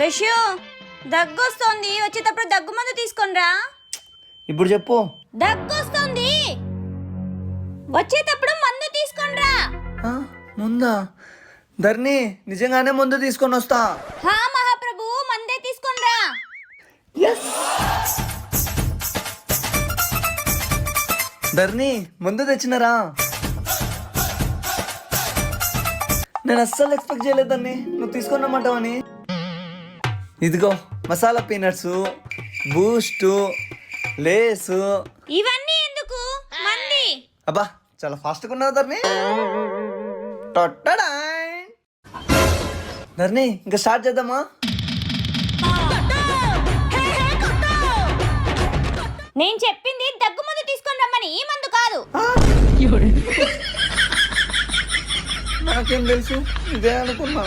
రష్యూ దగ్గొస్తోంది, వచ్చేటప్పుడు దగ్గు మందు తీసుకొనిరా. ఇప్పుడు చెప్పు. దగ్గొస్తోంది, వచ్చేటప్పుడు మందు తీసుకొనిరా. ముందా? ధర్ని నిజంగానే ముందు తీసుకొని వస్తా. హా మహాప్రభు, మందే తీసుకొనిరా. ధర్ని ముందు తెచ్చినరా. నేను అస్సలు ఎక్స్పెక్ట్ చేయలేదు ధర్ని, నువ్వు తీసుకొని రమ్మంటావని. ఇదిగో మసాలా పీనట్స్, బూస్ట్, లేసు. ఇవన్నీ ఎందుకు? మంది. అబ్బా చాలా ఫాస్ట్గా ఉన్నావు ధర్ని. ధర్ని ఇంకా స్టార్ట్ చేద్దామా? నేను చెప్పింది దగ్గు మందు తీసుకొని రమ్మని, ఈ మందు కాదు. నాకేం తెలుసు, ఇదే అనుకున్నా.